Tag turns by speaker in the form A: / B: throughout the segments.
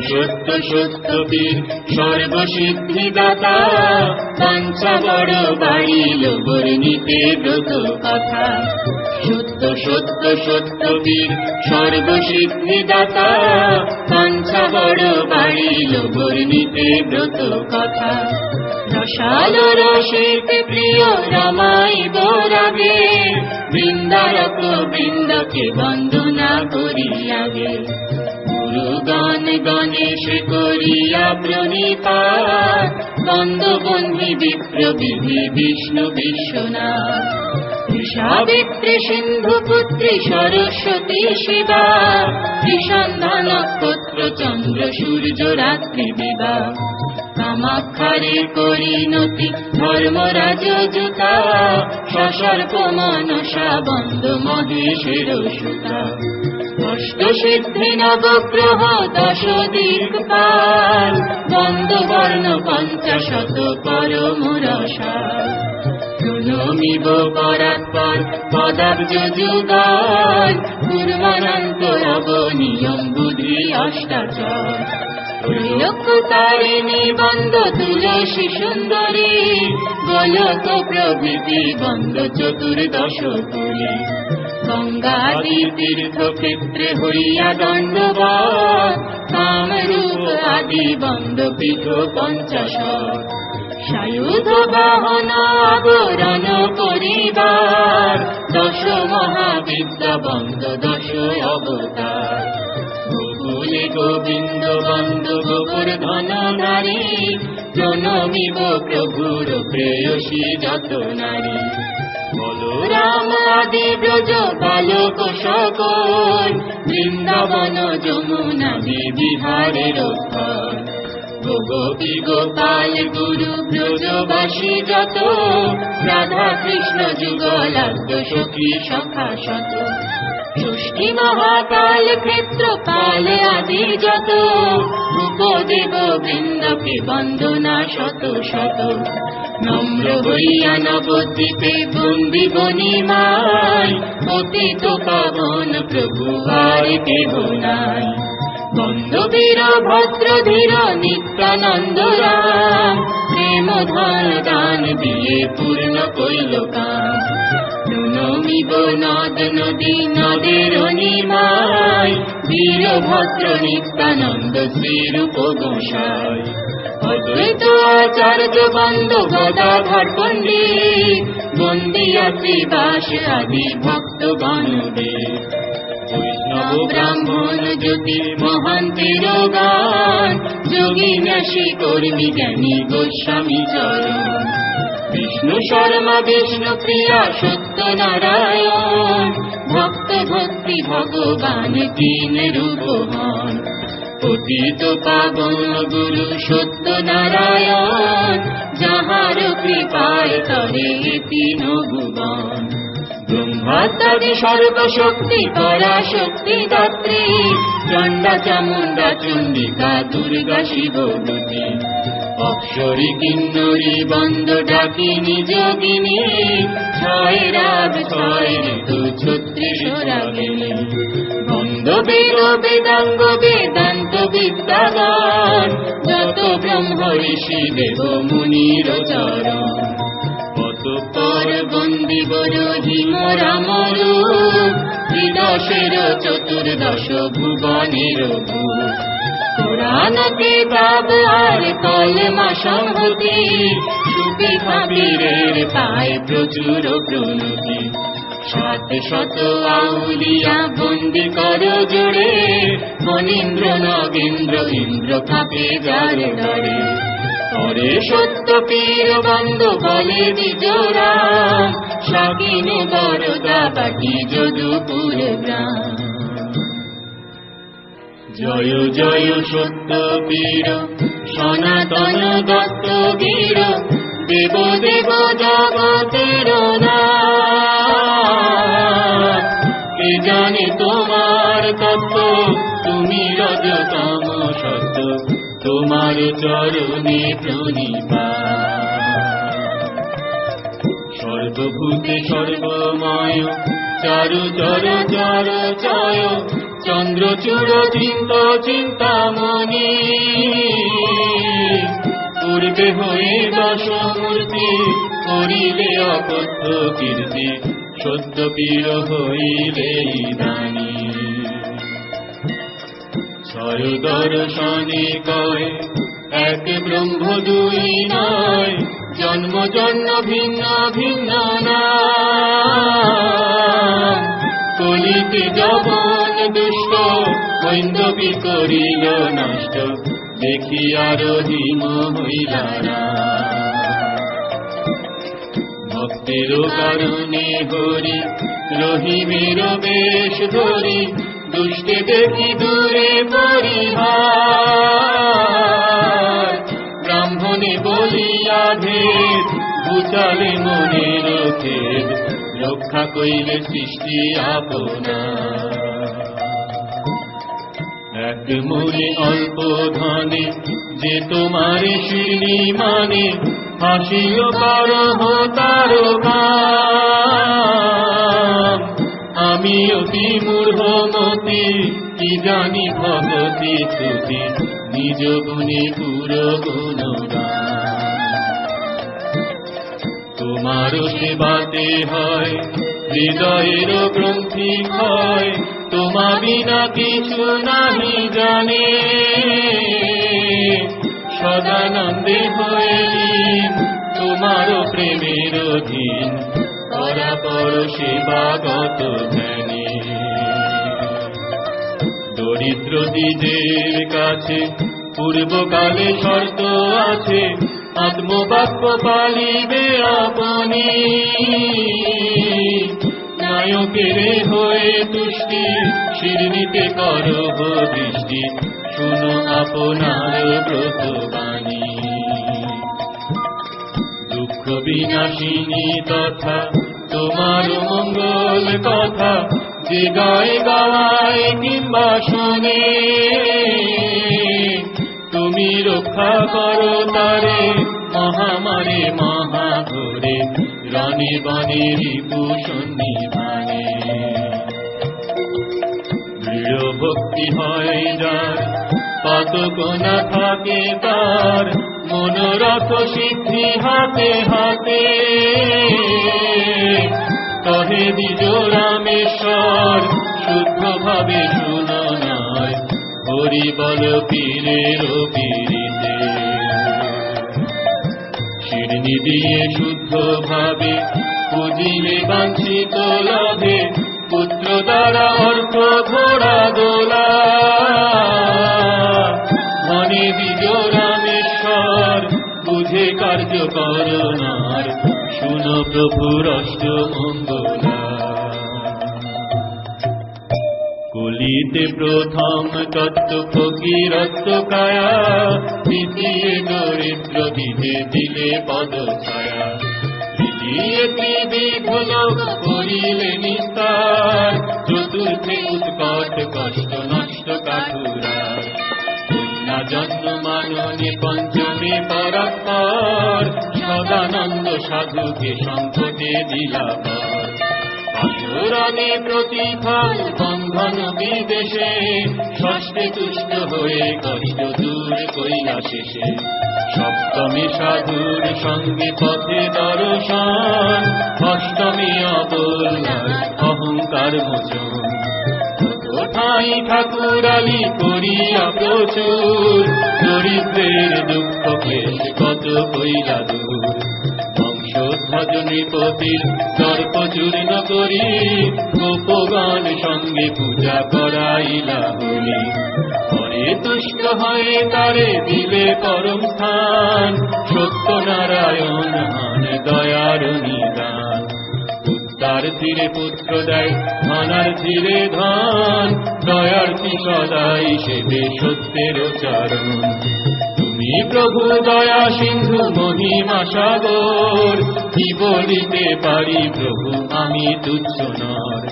A: সত্য সত্য বীর সর্বসিদ্ধিদাতা, বাঞ্ছা বড় বাড়িল বর্ণিতে ব্রত কথা। সত্য সত্য সত্য বীর সর্বসিদ্ধিদাতা, বাঞ্ছা বড় বাড়িল বর্ণিতে ব্রত কথা। রসাল রসিতে প্রিয় রমাইব রাগে, বৃন্দারক বৃন্দকে বন্দনা করি আগে। গুরুগণ গণেশ করিয়া প্রণিপাত, বন্দবন্ধি বিপ্র বিধি বিষ্ণু বিশ্বনাথ। সাবিত্রী সিন্ধু পুত্রী সরস্বতী শিবা, ত্রিসন্ধ্যা নক্ষত্র চন্দ্র সূর্য রাত্রি দিবা। কামাক্ষারে পরিণতি ধর্মরাজ জুতা, সসর্প মনসা বন্দ মহেশের সুতা। অষ্টসিদ্ধি নবগ্রহ দশ দিক্পাল, বন্দবর্ণ পঞ্চাশত পরম রসাল। প্রণমিব পরাৎপর পদাব্জ যুগল, কুর্মনন্ত অবনিয়ম বুদ্ধি অষ্টাচর। ত্রৈলোক্যতারিণী বন্দ তুলসী সুন্দরী, গোলক প্রভৃতি বন্দ চতুর্দশ পুরী। গঙ্গাদি তীর্থ ক্ষেত্রে হইয়া দণ্ডবৎ, কামরূপ আদি বন্দ পীঠ পঞ্চাশৎ। সায়ুধ বাহন আবরণ করিবার, দশ মহাবিদ্যা বন্দ দশ অবতার। গোকুলে গোবিন্দ বন্দ গোবর্ধন নারী, প্রণমিব প্রভুর প্রেয়সী যত নারী। বলরাম আদি ব্রজ বালক সকল, বৃন্দাবন যমুনাদি বিহারের স্থল। গোপী গোপাল গুরু ব্রজবাসী যত, রাধা কৃষ্ণ যুগলাদ্য সখী সখা শত। ষষ্ঠী মহাকাল ক্ষেত্রপাল আদি যত, উপদেব বৃন্দকে বন্দনা শত শত। নম্র হইয়া নবদ্বীপে বন্দি বনিমায়, পতিত পাবন প্রভু আর কেহ নাই। বন্দ বীর ভদ্র ধীর নিত্যানন্দ রাম, প্রেম ধন দান দিয়ে পূর্ণ কইল কাম। প্রণমিব নদ নদী নদের নিমায়, বীর ভদ্র নিত্যানন্দ শ্রীরূপ গোসাই। অদ্বৈত আচার্য বন্দ গদাধর পণ্ডিত, বন্দিয়া শ্রীবাস আদি ভক্ত গণদেব। বৈষ্ণব ব্রাহ্মণ জ্যোতি মহান্তের গান, যোগী ন্যাসী কর্মী জ্ঞানী গোস্বামী চরণ। বিষ্ণু শর্মা বিষ্ণু প্রিয়া সত্য নারায়ণ, ভক্ত ভক্তি ভগবান তিন রূপ হন। পতিত পাবন গুরু সত্য নারায়ণ, যাহার কৃপায় তরে তিন ভুবন। ব্রহ্মাত্মাদি সর্বশক্তি পরাশক্তি দাত্রী, চণ্ডা চামুণ্ডা চণ্ডিকা দুর্গা শিবভূতি। অপ্সরী কিন্নরী বন্দ ডাকিনী যোগিনী, ছয় রাগ ছয় ঋতু ছত্রিশ রাগিনী। বন্দ বীর বেদাঙ্গ বেদান্ত বিদ্যাগণ, যত ব্রহ্ম ঋষি দেব মুনির চরণ। অতঃপর বন্দিব রহিম রামরূপ, ত্রিদশের চতুর্দশ ভুবনের ভূপ। পুরাণ কিতাব আর কলমা সংহতি, সুফি ফাকিরের পায় প্রচুর প্রণতি। 700 আউলিয়া বন্দি কর জোড়ে, ফণীন্দ্র নগেন্দ্র ইন্দ্র কাঁপে যার ডরে। পরে সত্য পীর বন্দ বলে বিজোরা, শাকিন বরদা বাটি যদুপুর গ্রাম। জয় জয় সত্য পীর সনাতন দত্ত বীর, দেব দেব জগতের নাথ। কে জানে তোমার তত্ত্ব, তুমি রজতম সত্য, তোমার চরণে প্রণিপাত। সর্বভূতে সর্বময় চারু চর চর চয় চন্দ্রচূড় চিন্ত চিন্তামণি পূর্বে হয়ে দশমূর্তি করিলে অকথ্য কীর্তি সদ্য পীর হইলে দানি ছয় দর্শনে কয় এক ব্রহ্ম দুই নয় জন্ম জন্ম ভিন্ন ভিন্ন নাম কলিতে যবন দুষ্ট হৈন্দবী করিল নষ্ট দেখি আরো হিম হইলারা ভক্তের কারণে হরি রহিমের বেশ ধরি দুষ্টে দেখি দূরে পরিহার ব্রাহ্মণে বলিয়া ভেদ বুঝালে মনের খেদ রক্ষা কইলে সৃষ্টি আপনার এক মনে অল্প ধনে যে তোমার শিরনি মানে হাসিল করহ তার কাম আমি অতি মূঢ়মতি কি জানি ভগতি তুতি নিজ গুণে পুরো গুণগান তোমার সেবাতে হয় হৃদয়ের গ্রন্থি ক্ষয় তোমা বিনা কিছু নাহি জানে সদানন্দে হইলেন তোমার প্রেমের অধীন পরাপর সেবাগত ধ্যানে দরিদ্র দ্বিজের কাছে পূর্বকালে শর্ত আছে আত্মবাক্য পালিবে আপনি নায়কের হয়ে তুষ্টি শিরনিতে করব দৃষ্টি শুনো আপনার ব্রতবাণী দুঃখ বিনাশিনী তথা তোমার মঙ্গল কথা যে গায়ে গাওয়ায় কিংবা শোনে তুমি রক্ষা করো তারে মহামারে মহাঘরে রণে বনে রিপু সন্নিধানে দৃঢ় ভক্তি হয় যার পাতক না থাকে তার মনোরথ সিদ্ধি হাতে হাতে কহে দ্বিজ রামেশ্বর শুদ্ধ ভাবে শুনো নয় হরি বল পীরের পীরিতে শিরনি দিয়ে শুদ্ধ ভাবে পুজিলে বাঞ্ছিত লাভে পুত্র দ্বারা অর্থ ঘোড়া দোলা মনে দ্বিজ রামেশ্বর বুঝে কার্য করনার শুনো প্রভুর অষ্টমঙ্গলা কলিতে প্রথম তত্ত্ব ফকিরত্ব কায়া দ্বিতীয় দরিদ্র দিতে দিলে পদ ছায়া তৃতীয় ত্রিবিধ লোক করিলে নিস্তার চতুর্থে উৎকট কষ্ট নষ্ট কাঠুরার কন্যা জন্ম মাননে পঞ্চমে পরাৎপর সদানন্দ সাধুকে সংকটে দিলা পর আসুরণে প্রতিফল বন্ধন বিদেশে ষষ্ঠে তুষ্ট হয়ে কষ্ট দূর কইলা শেষে সপ্তমে সাধুর সঙ্গে পথে দর্শন অষ্টমে অবল্লার অহংকার মোচন কোথায় ঠাকুরালি করিয়া প্রচুর দরিদ্রের দুঃখ ক্লেশ কত কইলা দূর বংশধ্বজ নৃপতির দর্প চূর্ণ করি গোপগণ সঙ্গে পূজা করাইলা হলি পরে তুষ্ট হয়ে তারে দিলে পরম স্থান সত্যনারায়ণ হান দয়ার নিদান তার ধীরে পুত্র দেয় ধনার ধীরে ধন দয়ার্থী সদাই সেবে সত্যের চরণ তুমি প্রভু দয়া সিন্ধু মহিমা সাগর কি বলিতে পারি প্রভু আমি তুচ্ছ নর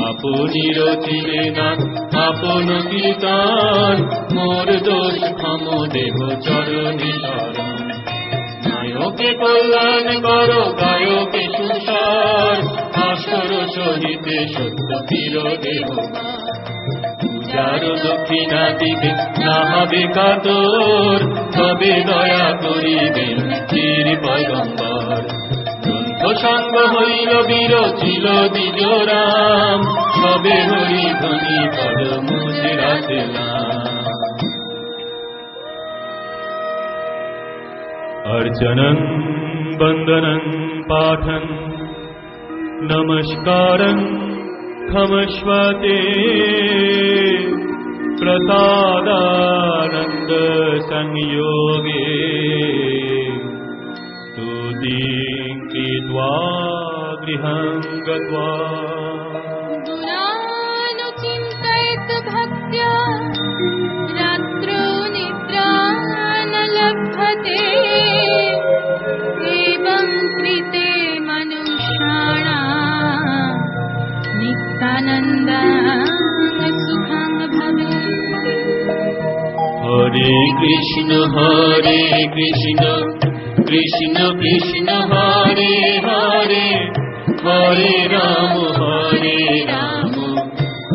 A: আপনি রচিলে না আপন কীর্তন মোর দোষ ক্ষম দেহ চরণে শরণ লোকে কল্যাণ করো গায়কে সুস্বর, আসর সহিতে সত্য ফির দেহ। পূজার দক্ষিণা দিবে না হবে কাতর, তবে দয়া করিবেন চির পয়গম্বর। গ্রন্থ সঙ্গ হইল বিরচিল দ্বিজরাম, সবে হরি ধ্বনি পদ মুছে রাখলাম। अर्चनं वन्दनं पाठं नमस्कारं क्षमस्व ते, प्रसादानन्द संयोगे स्तुतिं कृत्वा गृहं गत्वा।
B: दुरानुचिन्तयत् भक्त्या रात्रौ निद्रा न लभते, एवं कृते मनुष्याणां नित्यानन्दं सुखं भवेत्।
A: हरे कृष्ण कृष्ण कृष्ण हरे हरे, हरे राम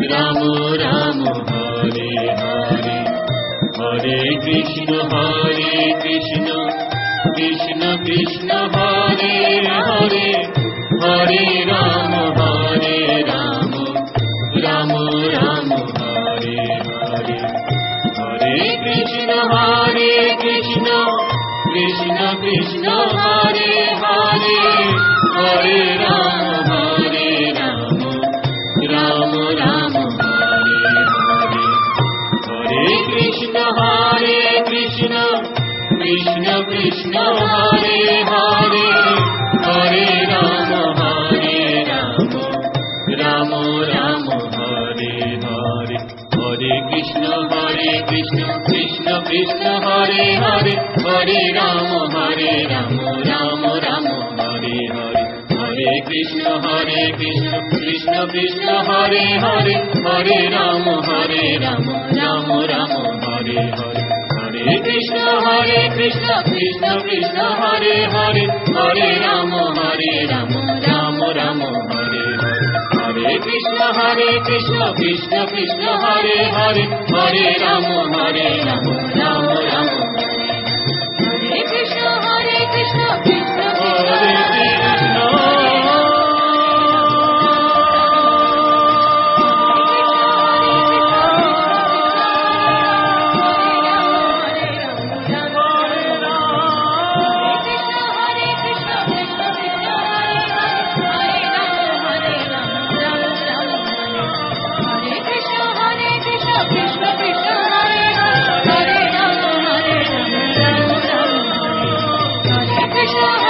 A: राम राम हरे हरे। हरे कृष्ण कृष्ण कृष्ण हरे हरे, हरे राम राम राम हरे हरे। हरे कृष्ण कृष्ण कृष्ण हरे हरे, हरे राम राम राम हरे हरे। हरे कृष्ण कृष्ण कृष्ण हरे हरे, हरे राम राम राम हरे हरे। हरे कृष्ण कृष्ण कृष्ण हरे हरे, हरे राम राम राम हरे हरे। हरे कृष्ण कृष्ण कृष्ण हरे हरे, हरे राम राम राम हरे हरे। हरे कृष्ण कृष्ण कृष्ण हरे हरे, हरे राम राम राम हरे हरे। हरे कृष्ण कृष्ण कृष्ण हरे हरे, हरे राम राम राम हरे।
B: हरे कृष्ण कृष्ण कृष्ण
A: हरे कृष्ण
B: Krishna